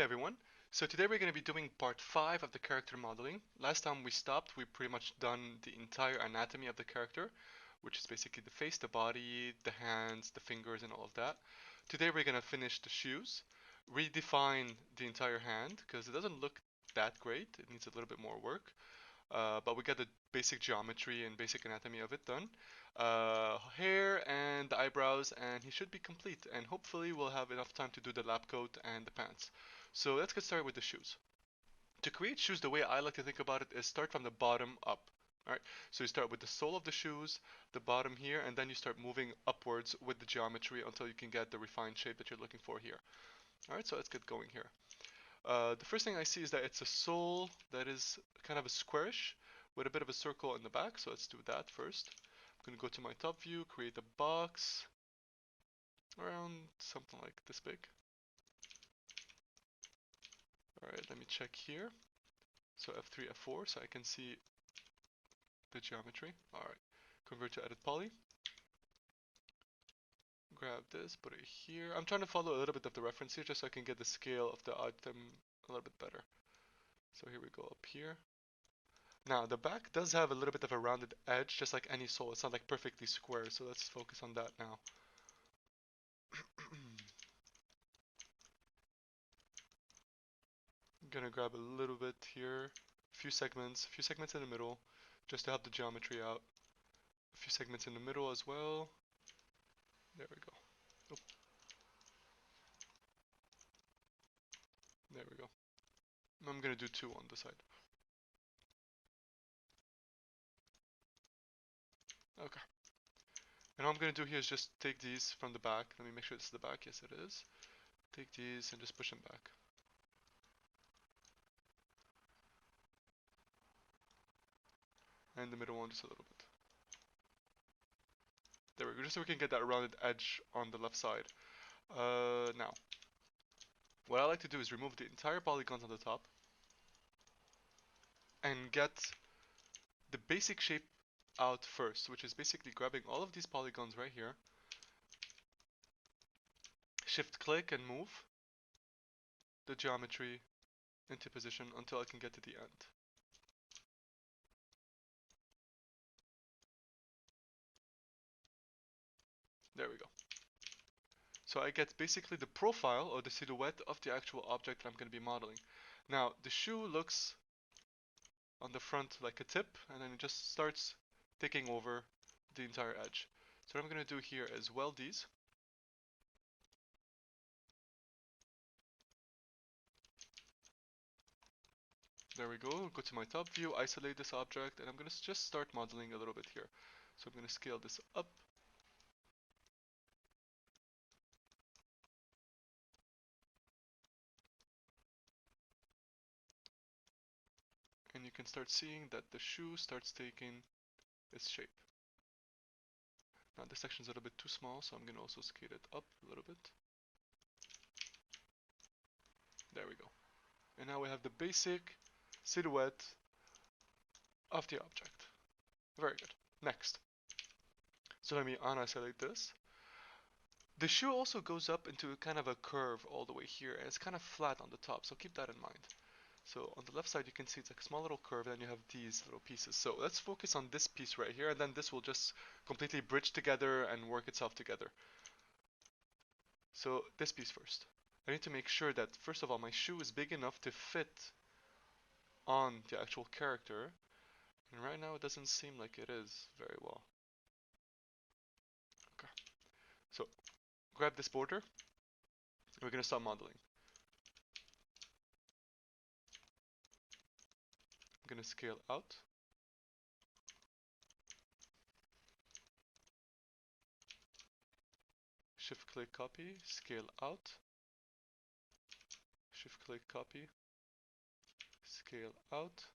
everyone. So today we're going to be doing part 5 of the character modeling. Last time we stopped, we pretty much done the entire anatomy of the character, which is basically the face, the body, the hands, the fingers, and all of that. Today we're going to finish the shoes, redefine the entire hand, because it doesn't look that great. It needs a little bit more work. But we got the basic geometry and basic anatomy of it done. Hair and the eyebrows, and he should be complete. And hopefully we'll have enough time to do the lab coat and the pants. So let's get started with the shoes. To create shoes, the way I like to think about it is start from the bottom up. Alright, so you start with the sole of the shoes, the bottom here, and then you start moving upwards with the geometry until you can get the refined shape that you're looking for here. Alright, so let's get going here. The first thing I see is that it's a sole that is kind of a squarish with a bit of a circle in the back, so let's do that first. I'm going to go to my top view, create a box around something like this big. Alright, let me check here. So F3, F4, so I can see the geometry. Alright, convert to edit poly. Grab this, put it here. I'm trying to follow a little bit of the reference here just so I can get the scale of the item a little bit better. So here we go up here. Now the back does have a little bit of a rounded edge, just like any sole. It's not like perfectly square, so let's focus on that now. I'm gonna grab a little bit here, a few segments in the middle, just to help the geometry out. A few segments in the middle as well. There we go. Oop. There we go. I'm gonna do 2 on the side. Okay. And all I'm gonna do here is just take these from the back. Let me make sure this is the back. Yes, it is. Take these and just push them back. And the middle one just a little bit. There we go, just so we can get that rounded edge on the left side. Now, what I like to do is remove the entire polygons on the top and get the basic shape out first, which is basically grabbing all of these polygons right here, shift click and move the geometry into position until I can get to the end. There we go. So I get basically the profile or the silhouette of the actual object that I'm going to be modeling. Now the shoe looks on the front like a tip, and then it just starts taking over the entire edge. So what I'm going to do here is weld these. There we go, go to my top view, isolate this object, and I'm going to just start modeling a little bit here. So I'm going to scale this up. And you can start seeing that the shoe starts taking its shape. Now this section is a little bit too small, so I'm going to also scale it up a little bit. There we go. And now we have the basic silhouette of the object. Very good. Next. So let me unisolate this. The shoe also goes up into kind of a curve all the way here, and it's kind of flat on the top, so keep that in mind. So on the left side you can see it's like a small little curve, and then you have these little pieces. So let's focus on this piece right here, and then this will just completely bridge together and work itself together. So this piece first. I need to make sure that first of all my shoe is big enough to fit on the actual character, and right now it doesn't seem like it is very well. Okay, so grab this border, and we're going to start modeling. I'm going to scale out. Shift click copy, scale out. Shift click copy, scale out.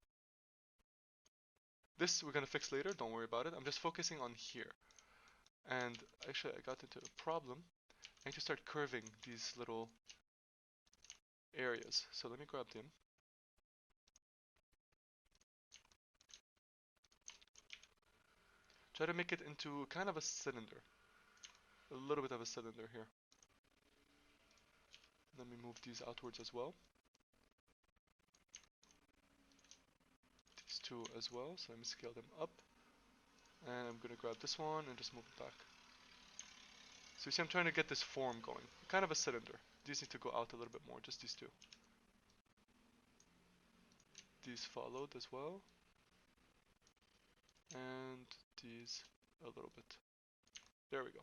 This we're going to fix later, don't worry about it. I'm just focusing on here. And actually I got into a problem. I need to start curving these little areas. So let me grab them. Try to make it into kind of a cylinder. A little bit of a cylinder here. Let me move these outwards as well. two as well, so let me scale them up. And I'm gonna grab this one and just move it back. So you see I'm trying to get this form going. Kind of a cylinder. These need to go out a little bit more, just these two. These followed as well. And these a little bit. There we go.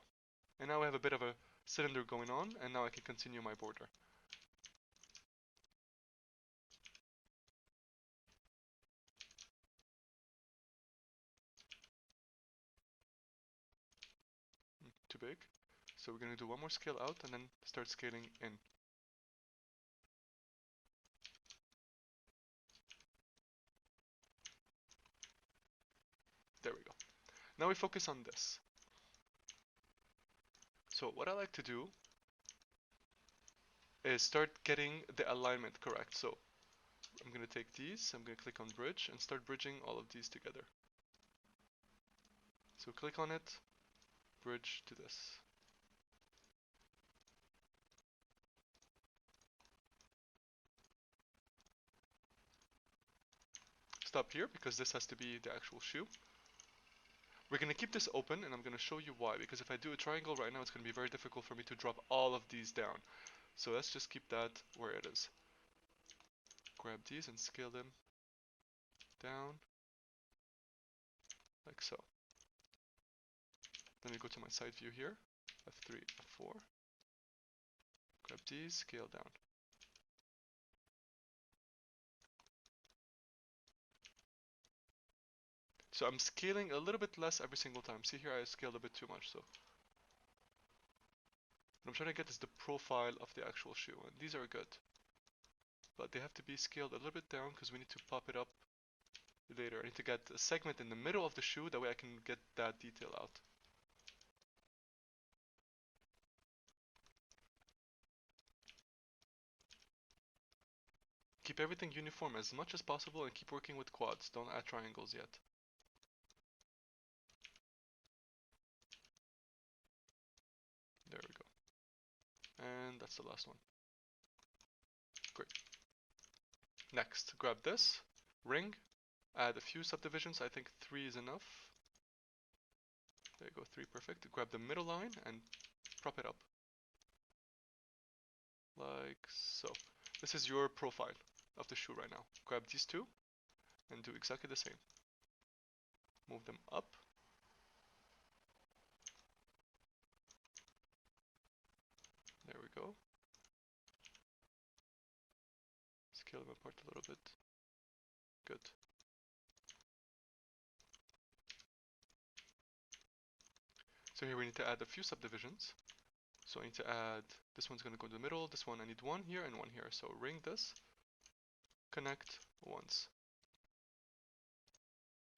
And now we have a bit of a cylinder going on, and now I can continue my border. Too big. So we're gonna do one more scale out and then start scaling in. There we go. Now we focus on this. So what I like to do is start getting the alignment correct. So I'm gonna take these, I'm gonna click on bridge and start bridging all of these together. So click on it, bridge to this. Stop here because this has to be the actual shoe. We're going to keep this open and I'm going to show you why, because if I do a triangle right now it's going to be very difficult for me to drop all of these down. So let's just keep that where it is. Grab these and scale them down like so. Then we go to my side view here, F3, F4. Grab these, scale down. So I'm scaling a little bit less every single time. See here, I scaled a bit too much. So what I'm trying to get is the profile of the actual shoe, and these are good. But they have to be scaled a little bit down because we need to pop it up later. I need to get a segment in the middle of the shoe, that way I can get that detail out. Keep everything uniform as much as possible and keep working with quads. Don't add triangles yet. There we go. And that's the last one. Great. Next, grab this ring, add a few subdivisions. I think 3 is enough. There you go, 3, perfect. Grab the middle line and prop it up. Like so. This is your profile of the shoe right now. Grab these two and do exactly the same. Move them up. There we go. Scale them apart a little bit. Good. So here we need to add a few subdivisions. So I need to add, this one's going to go in the middle, this one I need one here and one here. So ring this, connect once.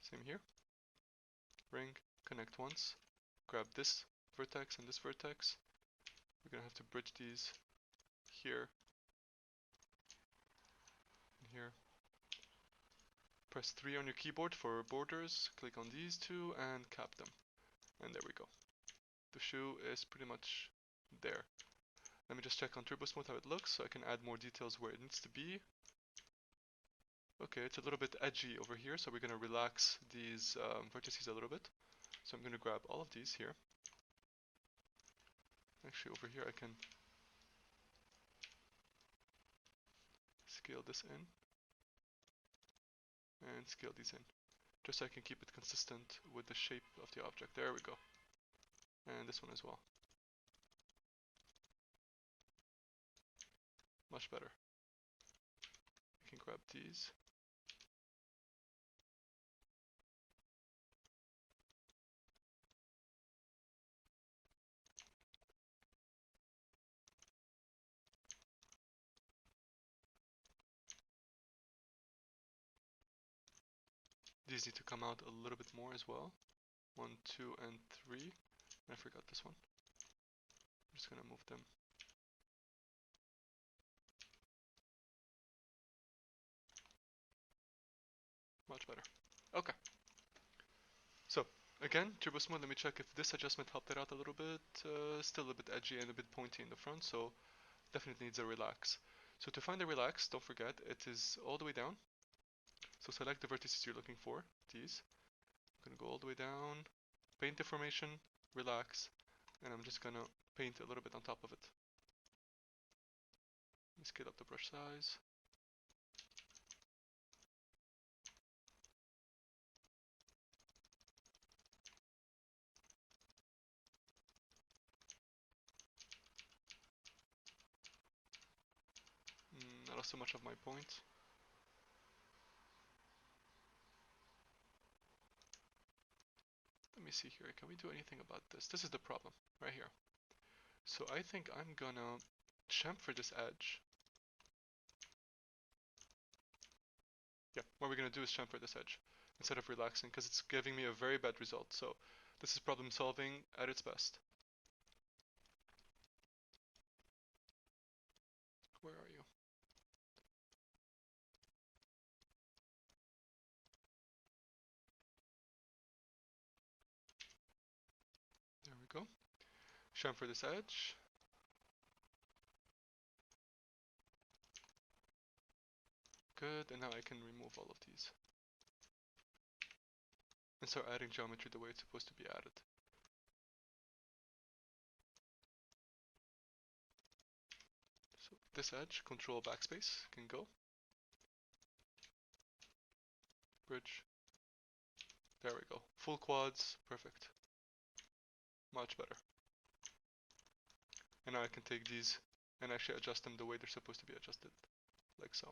Same here. Ring, connect once. Grab this vertex and this vertex. We're going to have to bridge these here and here. Press 3 on your keyboard for borders, click on these two and cap them. And there we go. The shoe is pretty much there. Let me just check on Turbo Smooth how it looks so I can add more details where it needs to be. Okay, it's a little bit edgy over here, so we're going to relax these vertices a little bit. So I'm going to grab all of these here. Actually over here I can scale this in and scale these in, just so I can keep it consistent with the shape of the object. There we go. And this one as well. Much better. I can grab these. These need to come out a little bit more as well. 1, 2, and 3. I forgot this one. I'm just gonna move them. Much better. Okay. So again, Turbo Smooth, let me check if this adjustment helped it out a little bit. Still a bit edgy and a bit pointy in the front, so definitely needs a relax. So to find the relax, don't forget, it is all the way down. So select the vertices you're looking for, these. I'm gonna go all the way down, paint deformation, relax, and I'm just gonna paint a little bit on top of it. Let me scale up the brush size. Not so much of my point. Let me see here, can we do anything about this? This is the problem, right here. So I think I'm gonna chamfer this edge. Yeah, what we're gonna do is chamfer this edge instead of relaxing, because it's giving me a very bad result. So this is problem solving at its best. Where are you? There we go. Chamfer this edge. Good, and now I can remove all of these. And start adding geometry the way it's supposed to be added. So this edge, control backspace, can go. Bridge. There we go. Full quads, perfect. Much better. And now I can take these and actually adjust them the way they're supposed to be adjusted. Like so.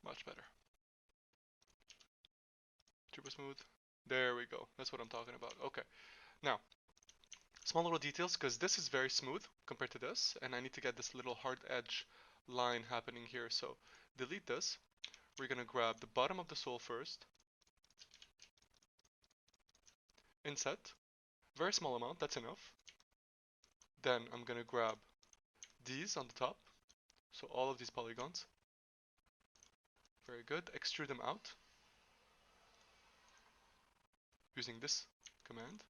Much better. Turbo smooth. There we go. That's what I'm talking about. Okay. Now, small little details, because this is very smooth compared to this, and I need to get this little hard edge line happening here. So delete this. We're going to grab the bottom of the sole first. Inset. Very small amount, that's enough. Then I'm going to grab these on the top. So all of these polygons. Very good. Extrude them out using this command.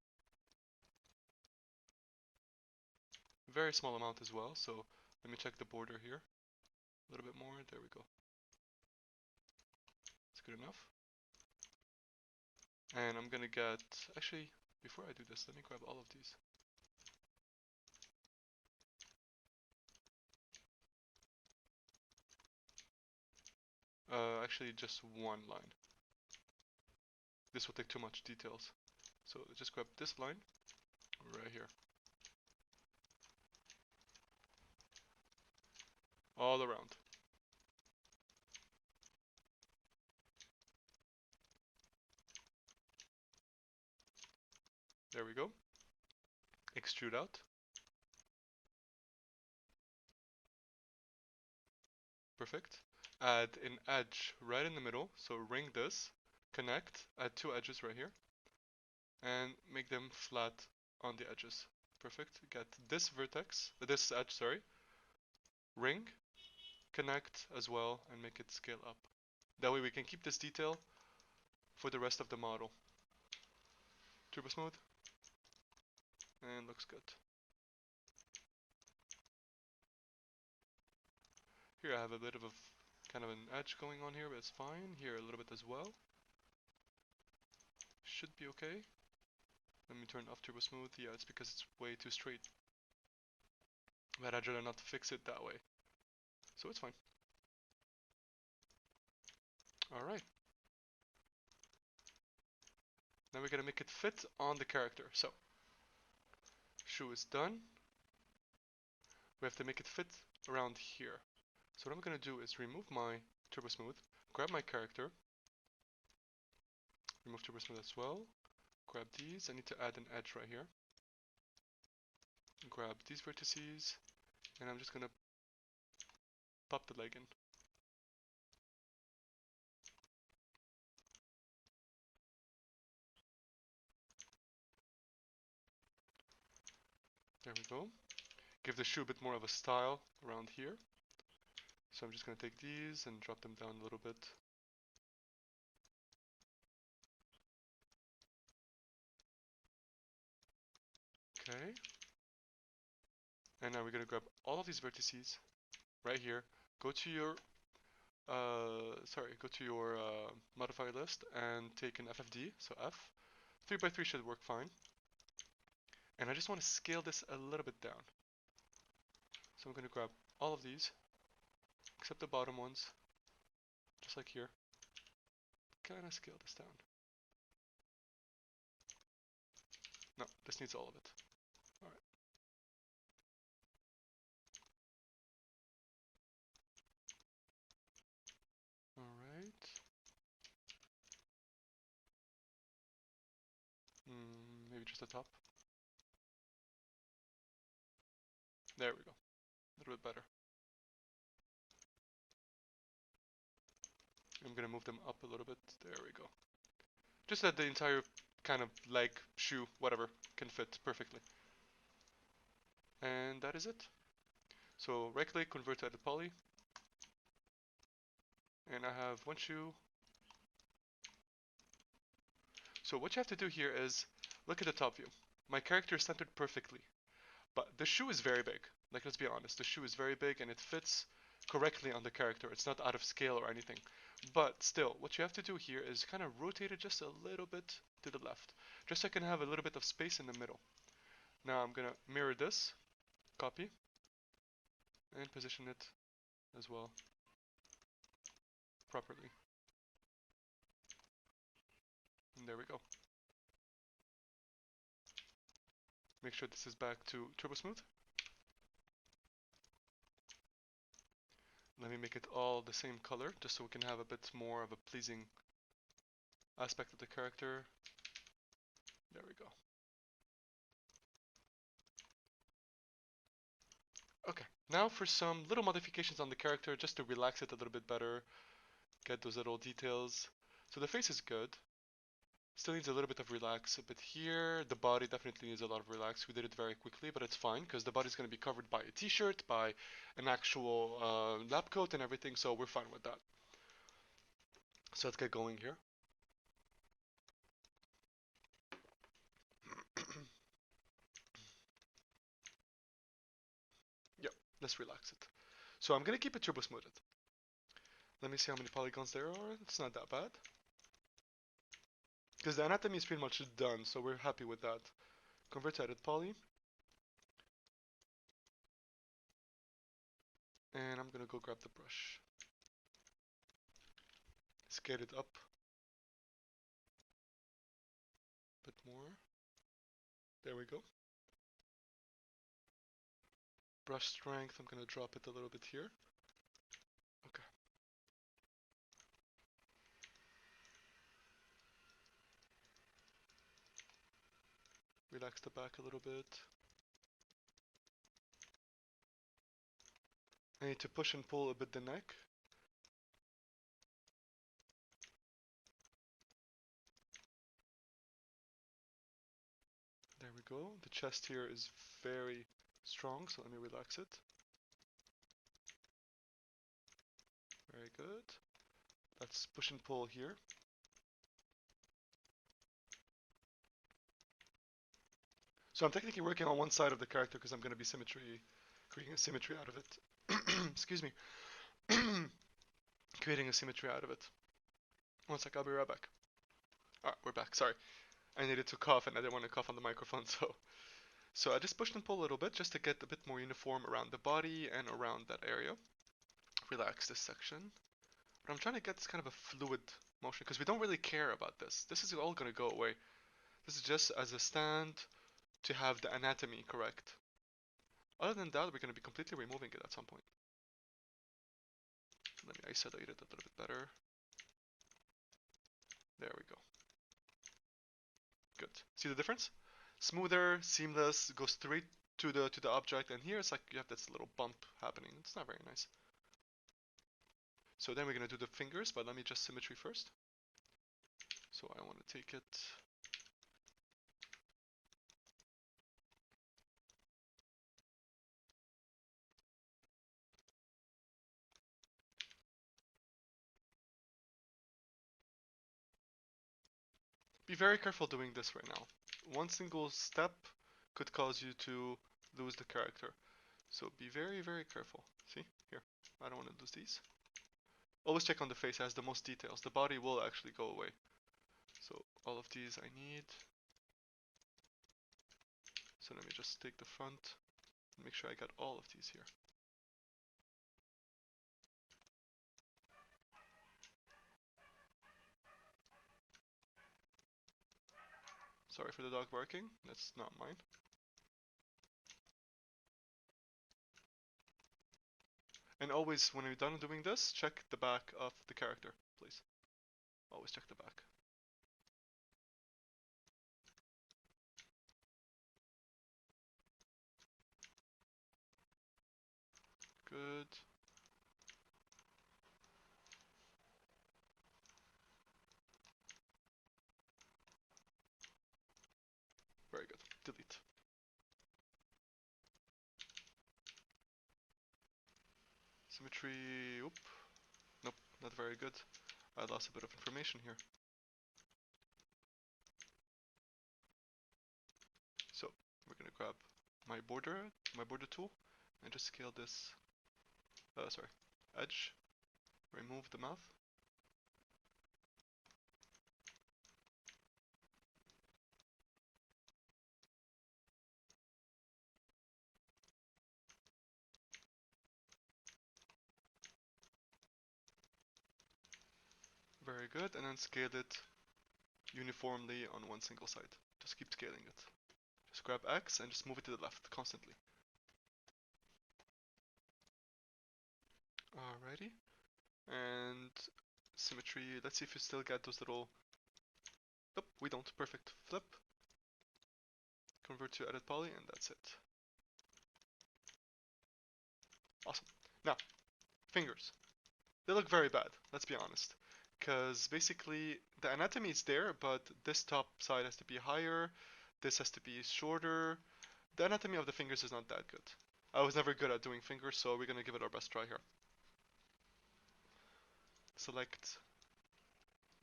Very small amount as well, so let me check the border here. A little bit more, there we go. It's good enough. And I'm gonna get, actually, before I do this, let me grab all of these. Actually just one line. This will take too much details. So just grab this line right here. All around. There we go. Extrude out. Perfect. Add an edge right in the middle, so ring this, connect, add two edges right here, and make them flat on the edges. Perfect. Get this vertex, this edge, sorry, ring, connect as well, and make it scale up. That way we can keep this detail for the rest of the model. Turbo smooth, and looks good. Here I have a bit of a kind of an edge going on here, but it's fine. Here a little bit as well. Should be okay. Let me turn off turbo smooth. Yeah, it's because it's way too straight. But I'd rather not fix it that way. So it's fine. Alright. Now we're gonna make it fit on the character. So, shoe is done. We have to make it fit around here. So what I'm gonna do is remove my turbo smooth, grab my character, remove turbo smooth as well, grab these. I need to add an edge right here. Grab these vertices, and I'm just gonna pop the leg in. There we go. Give the shoe a bit more of a style around here. So I'm just going to take these and drop them down a little bit. Okay. And now we're going to grab all of these vertices right here. Go to your modifier list and take an FFD, so F. 3x3 should work fine. And I just want to scale this a little bit down. So I'm going to grab all of these, except the bottom ones, just like here. Kind of scale this down. No, this needs all of it. Alright. Alright. Maybe just the top. There we go. A little bit better. I'm gonna move them up a little bit. There we go. Just that the entire kind of leg, shoe, whatever, can fit perfectly. And that is it. So right click, convert to edit poly. And I have one shoe. So what you have to do here is, look at the top view. My character is centered perfectly. But the shoe is very big. Like, let's be honest, the shoe is very big and it fits correctly on the character. It's not out of scale or anything. But still, what you have to do here is kind of rotate it just a little bit to the left. Just so I can have a little bit of space in the middle. Now I'm gonna mirror this, copy, and position it as well properly. And there we go. Make sure this is back to Turbo Smooth. Let me make it all the same color, just so we can have a bit more of a pleasing aspect of the character. There we go. Okay, now for some little modifications on the character, just to relax it a little bit better, get those little details. So the face is good. Still needs a little bit of relax a bit here. The body definitely needs a lot of relax. We did it very quickly, but it's fine because the body's going to be covered by a t-shirt, by an actual lab coat and everything, so we're fine with that. So let's get going here. Yep, let's relax it. So I'm going to keep it turbo smoothed. Let me see how many polygons there are. It's not that bad. Because the anatomy is pretty much done, so we're happy with that. Convert to edit poly. And I'm gonna go grab the brush. Scale it up a bit more. There we go. Brush strength, I'm gonna drop it a little bit here. Okay. Relax the back a little bit. I need to push and pull a bit the neck. There we go. The chest here is very strong, so let me relax it. Very good. Let's push and pull here. So I'm technically working on one side of the character because I'm going to be creating a symmetry out of it. Excuse me. Creating a symmetry out of it. One sec, I'll be right back. Alright, we're back. Sorry. I needed to cough and I didn't want to cough on the microphone, so I just pushed and pulled a little bit just to get a bit more uniform around the body and around that area. Relax this section. But I'm trying to get this kind of a fluid motion because we don't really care about this. This is all going to go away. This is just as a stand to have the anatomy correct. Other than that, we're going to be completely removing it at some point. Let me isolate it a little bit better. There we go. Good. See the difference? Smoother, seamless, goes straight to the object, and here it's like you have this little bump happening. It's not very nice. So then we're gonna do the fingers, but let me just symmetry first. So I want to take it. Be very careful doing this right now. One single step could cause you to lose the character. So be very, very careful. See? Here. I don't want to lose these. Always check on the face, it has the most details. The body will actually go away. So all of these I need. So let me just take the front and make sure I got all of these here. Sorry for the dog barking, that's not mine. And always, when you're done doing this, check the back of the character, please. Always check the back. Good. Very good. Delete. Symmetry. Oop. Nope, not very good. I lost a bit of information here. So we're gonna grab my border tool, and just scale this. Sorry, edge. Remove the mouth. Very good, and then scale it uniformly on one single side. Just keep scaling it. Just grab X and just move it to the left constantly. Alrighty. And symmetry, let's see if you still get those little... Nope, we don't. Perfect. Flip. Convert to edit poly, and that's it. Awesome. Now, fingers. They look very bad, let's be honest. Because basically, the anatomy is there, but this top side has to be higher, this has to be shorter. The anatomy of the fingers is not that good. I was never good at doing fingers, so we're gonna give it our best try here. Select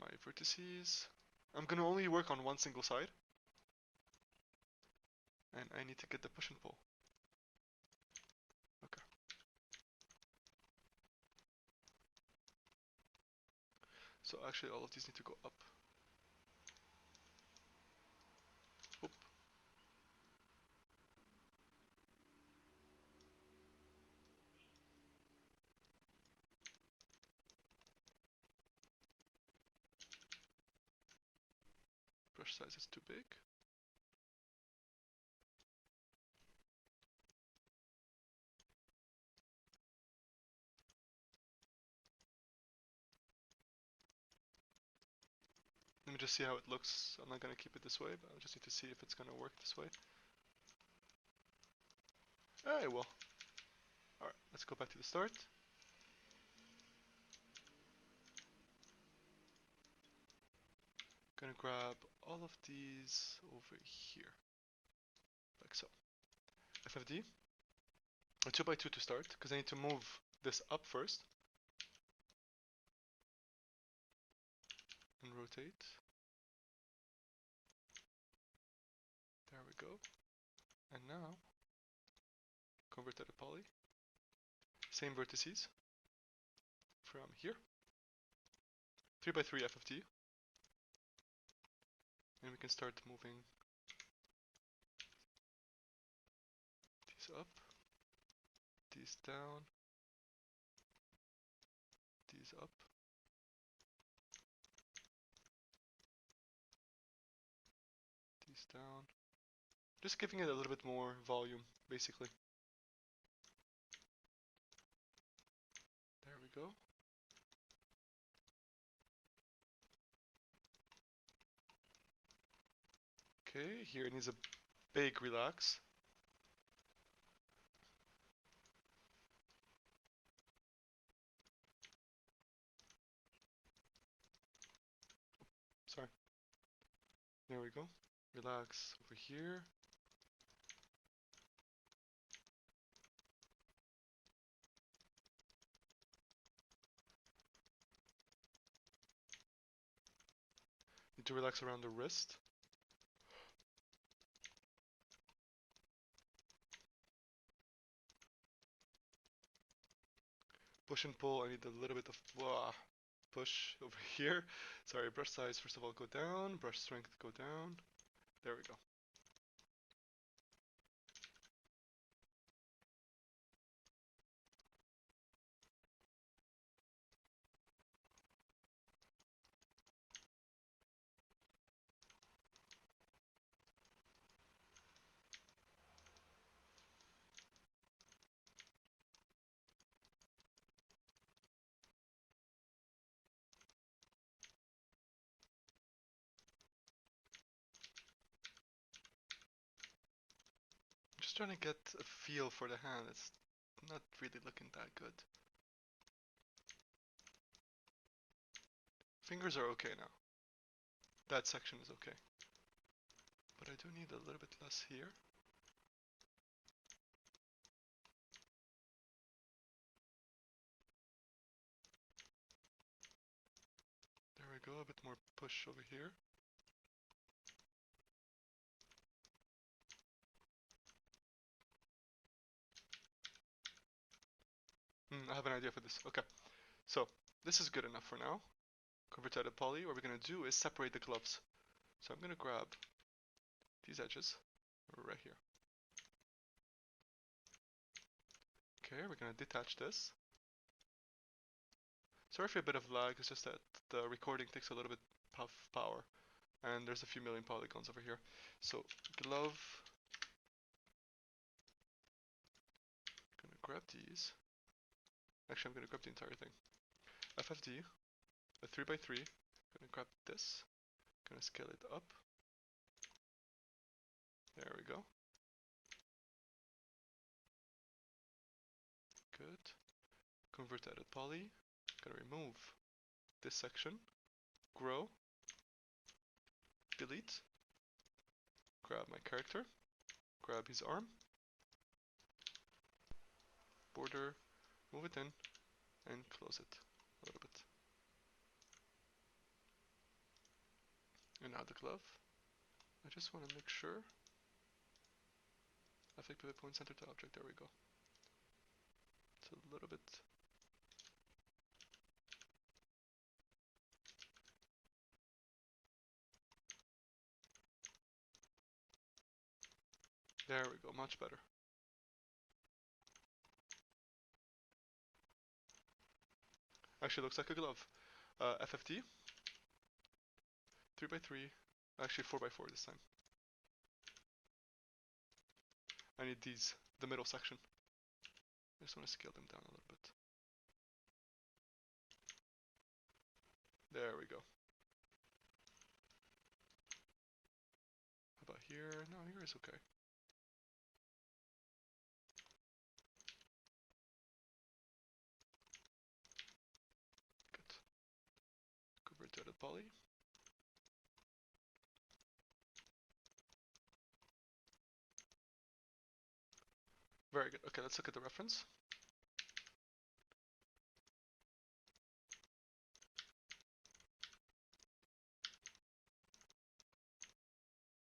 my vertices. I'm gonna only work on one single side. And I need to get the push and pull. Okay. So actually all of these need to go up. Oop. Brush size is too big. Let me just see how it looks. I'm not gonna keep it this way, but I just need to see if it's gonna work this way. Ah, it will. Alright, let's go back to the start. Gonna grab all of these over here. Like so. FFD. A 2x2 to start, because I need to move this up first. And rotate. There we go. And now, convert to the poly. Same vertices. From here. 3x3 FFD. And we can start moving these up, these down, these up, these down. Just giving it a little bit more volume, basically. There we go. Okay, here it needs a big relax. Sorry. There we go. Relax over here. to relax around the wrist. Push and pull, I need a little bit of push over here. Sorry, brush size first of all go down, brush strength go down. There we go. I'm just trying to get a feel for the hand. It's not really looking that good. Fingers are okay now. That section is okay. But I do need a little bit less here. There we go, a bit more push over here. I have an idea for this. Okay, so this is good enough for now. Converted poly, what we're gonna do is separate the gloves. So I'm gonna grab these edges right here. Okay, we're gonna detach this. Sorry for a bit of lag, it's just that the recording takes a little bit of power. And there's a few million polygons over here. So, glove. Gonna grab these. Actually, I'm gonna grab the entire thing. FFD, a 3x3. Gonna grab this. Gonna scale it up. There we go. Good. Convert edit poly. Gonna remove this section. Grow. Delete. Grab my character. Grab his arm. Border. Move it in. And close it a little bit. And now the glove. I just want to make sure. Affect pivot point center to object. There we go. It's a little bit. There we go. Much better. Actually, looks like a glove. FFD. 3x3. Actually, 4x4 this time. I need these, the middle section. I just want to scale them down a little bit. There we go. How about here? No, here is okay. Good. Convert to edit poly. Very good. Okay, let's look at the reference.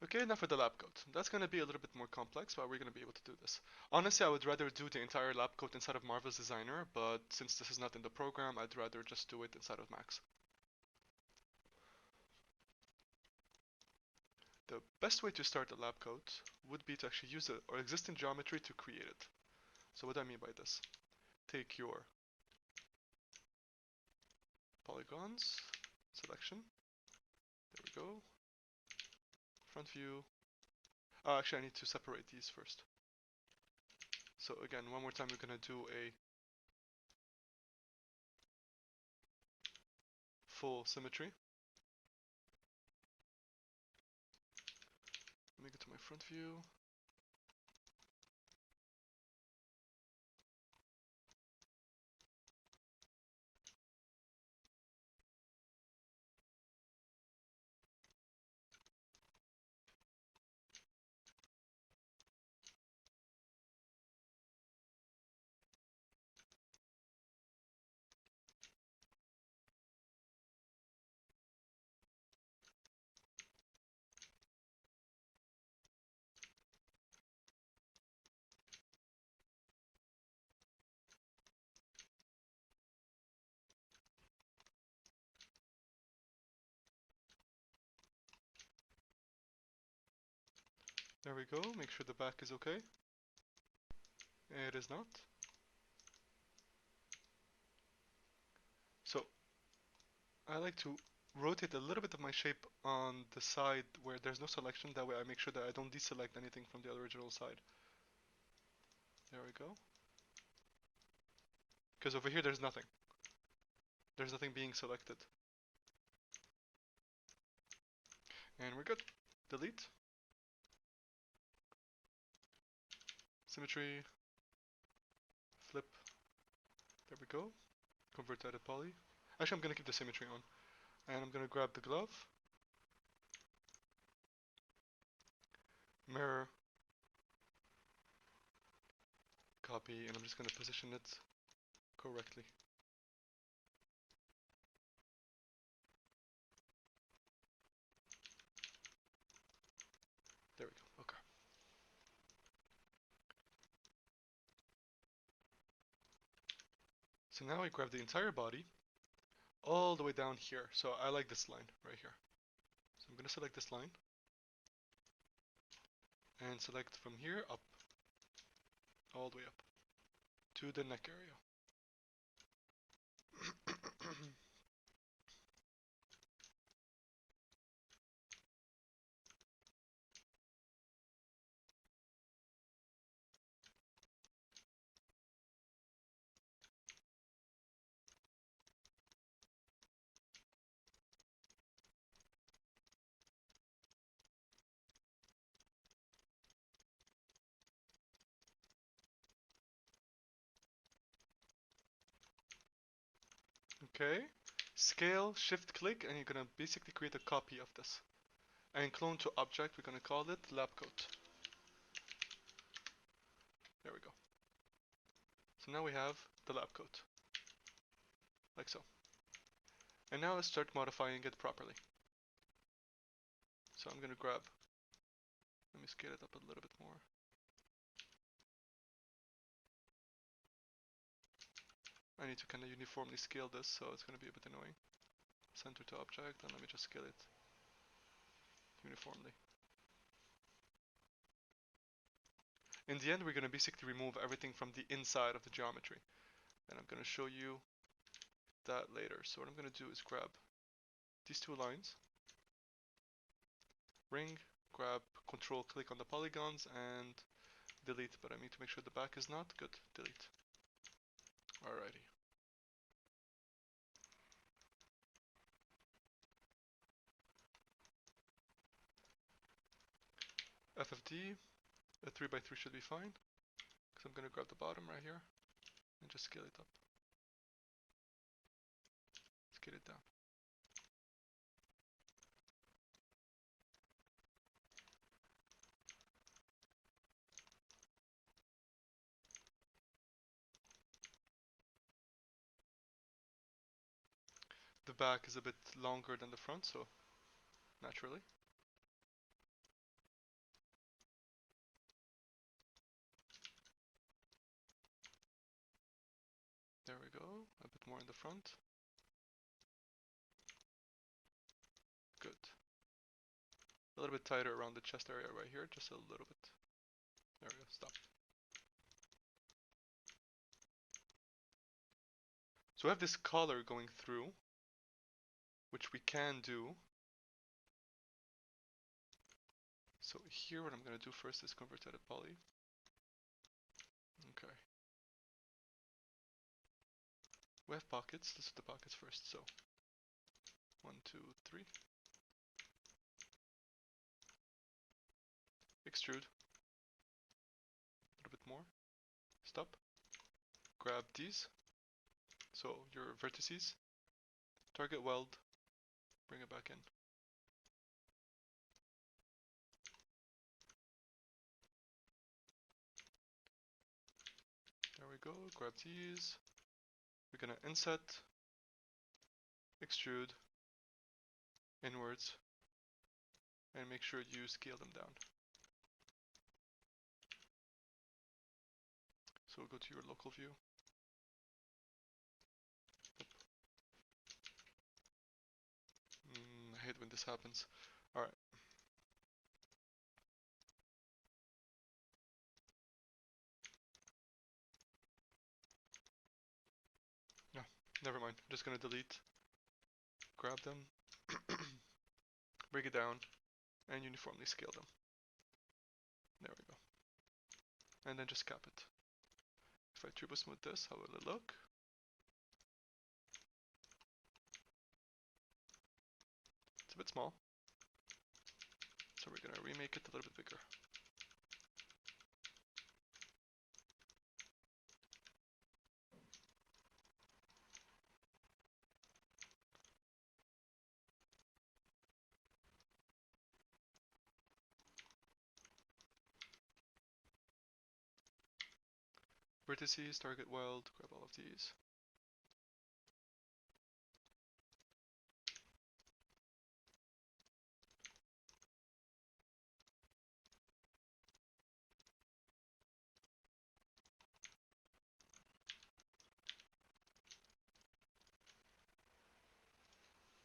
Okay, enough with the lab coat. That's going to be a little bit more complex, but we're going to be able to do this. Honestly, I would rather do the entire lab coat inside of Marvel's Designer, but since this is not in the program, I'd rather just do it inside of Max. The best way to start a lab coat would be to actually use our existing geometry to create it. So what do I mean by this? Take your polygons, selection, there we go, front view. Actually, I need to separate these first. So again, one more time, we're gonna do a full symmetry. Let me go to my front view. There we go, make sure the back is okay. It is not. So I like to rotate a little bit of my shape on the side where there's no selection, that way I make sure that I don't deselect anything from the original side. There we go. Because over here there's nothing. There's nothing being selected. And we're good. Delete. Symmetry. Flip. There we go. Convert to edit poly. Actually, I'm gonna keep the symmetry on. And I'm gonna grab the glove. Mirror. Copy, and I'm just gonna position it correctly. There we go. Okay. So now I grab the entire body all the way down here. So I like this line right here. So I'm gonna select this line and select from here up, all the way up to the neck area. Okay, scale, shift click, and you're gonna basically create a copy of this. And clone to object, we're gonna call it lab coat. There we go. So now we have the lab coat, like so. And now let's start modifying it properly. So I'm gonna grab, let me scale it up a little bit more. I need to kind of uniformly scale this, so it's gonna be a bit annoying. Center to object, and let me just scale it uniformly. In the end, we're gonna basically remove everything from the inside of the geometry. And I'm gonna show you that later. So what I'm gonna do is grab these two lines, ring, grab, control click on the polygons and delete, but I need to make sure the back is not good. Delete. Alrighty. FFD, a 3x3 should be fine, because I'm gonna grab the bottom right here and just scale it up. Scale it down. The back is a bit longer than the front, so naturally. There we go, a bit more in the front. Good. A little bit tighter around the chest area right here, just a little bit. There we go, stop. So we have this color going through, which we can do. So here what I'm going to do first is convert to edit poly. Okay. We have pockets, let's do the pockets first, so 1, 2, 3. Extrude. A little bit more. Stop. Grab these. So your vertices. Target weld. Bring it back in. There we go, grab these. We're gonna inset, extrude, inwards, and make sure you scale them down. So we'll go to your local view. I hate when this happens. Alright. never mind. I'm just gonna delete, grab them, break it down, and uniformly scale them. There we go. And then just cap it. If I turbo smooth this, how will it look? It's a bit small. So we're gonna remake it a little bit bigger. Vertices, target weld, grab all of these.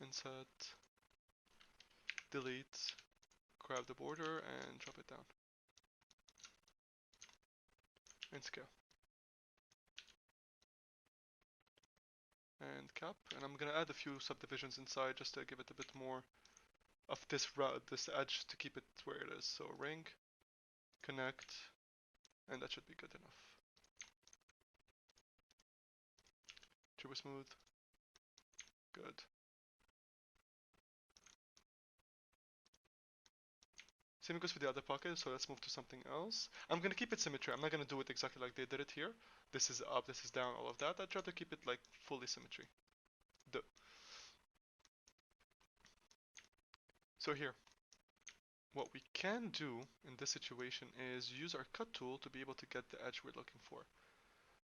Inset, delete, grab the border and drop it down. And scale. And cap, and I'm gonna add a few subdivisions inside just to give it a bit more of this this edge to keep it where it is. So ring, connect, and that should be good enough. Turbo smooth, good. Same goes for the other pocket, so let's move to something else. I'm gonna keep it symmetry. I'm not gonna do it exactly like they did it here. This is up, this is down, all of that. I'd try to keep it like fully symmetry. So here, what we can do in this situation is use our cut tool to be able to get the edge we're looking for.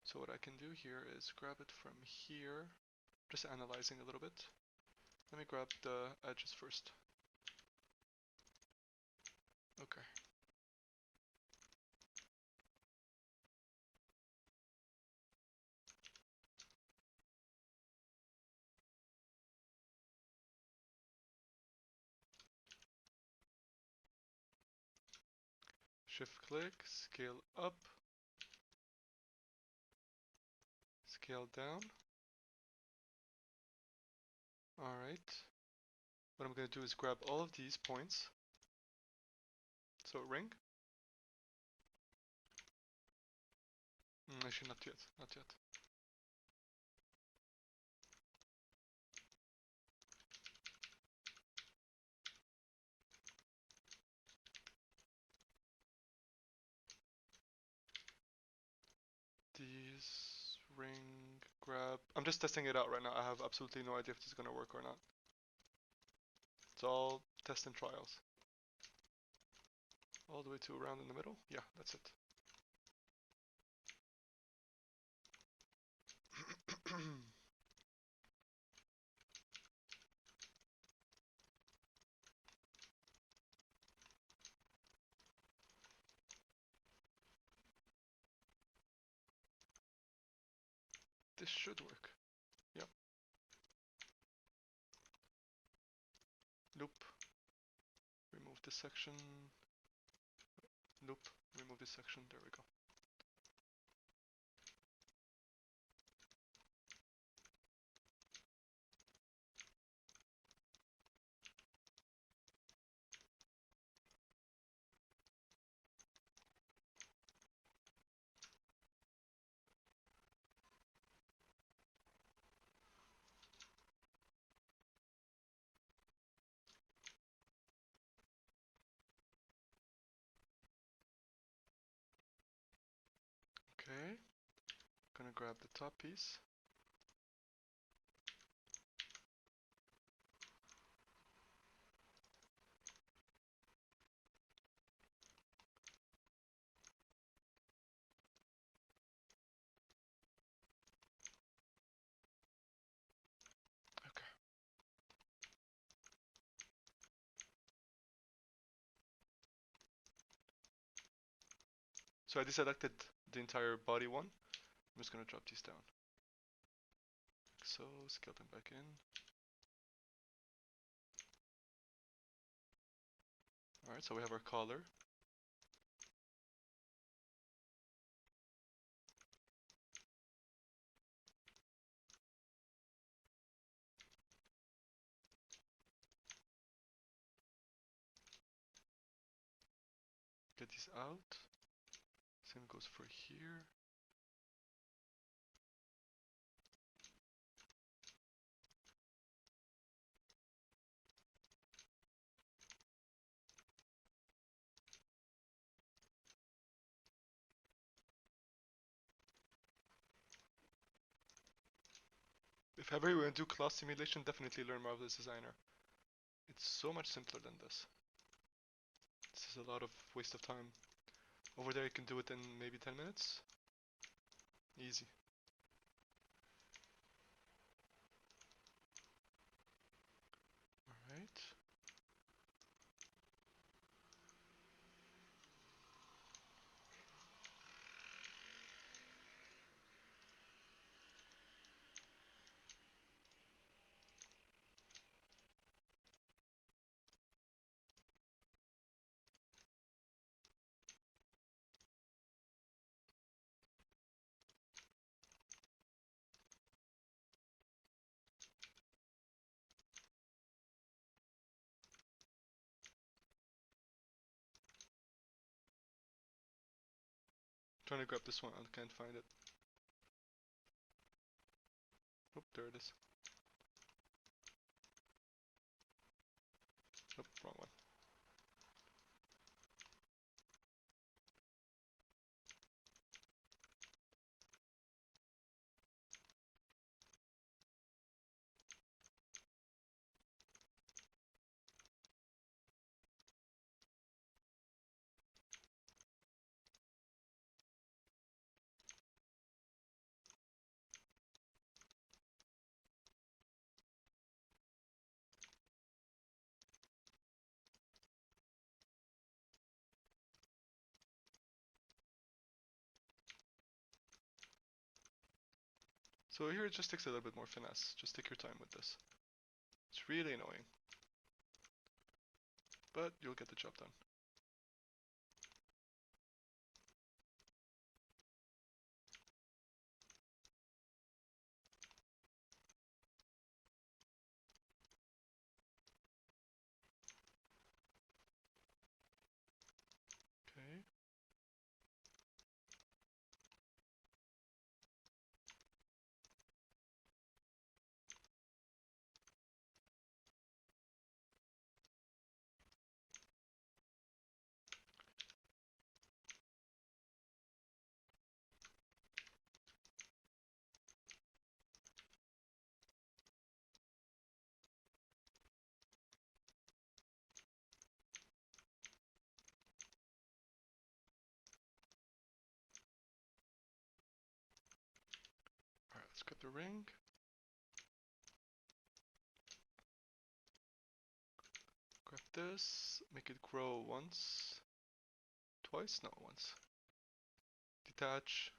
So what I can do here is grab it from here, just analyzing a little bit. Let me grab the edges first. Okay. Shift click, scale up, scale down. Alright. What I'm going to do is grab all of these points. So ring. Actually not yet, not yet. These, ring, grab. I'm just testing it out right now. I have absolutely no idea if this is going to work or not. It's all test and trials. All the way to around in the middle? Yeah, that's it. This should work. Yep. Loop. Remove this section. Loop. Remove this section. There we go. Okay. Gonna grab the top piece. Okay. So I deselected the entire body one. I'm just gonna drop these down. Like so, scale them back in. Alright, so we have our collar. Get these out. Same goes for here. If ever you want to do class simulation, definitely learn Marvelous Designer. It's so much simpler than this. This is a lot of waste of time. Over there you can do it in maybe 10 minutes. Easy. Alright. Trying to grab this one, I can't find it. Oh, there it is. Oh, wrong one. So here it just takes a little bit more finesse. Just take your time with this. It's really annoying. But you'll get the job done. Okay. Alright, let's grab the ring. Grab this. Make it grow once. Twice? No, once. Detach.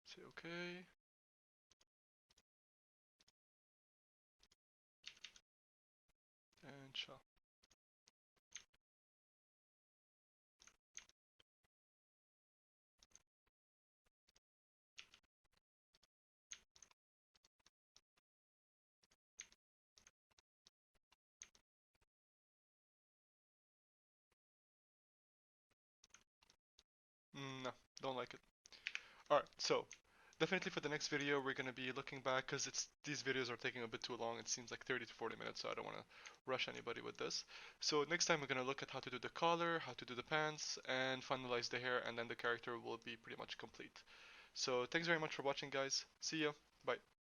Say okay. And shell. No, don't like it. Alright, so definitely for the next video we're gonna be looking back because these videos are taking a bit too long. It seems like 30 to 40 minutes, so I don't want to rush anybody with this. So next time we're gonna look at how to do the collar, how to do the pants, and finalize the hair, and then the character will be pretty much complete. So thanks very much for watching, guys. See ya. Bye.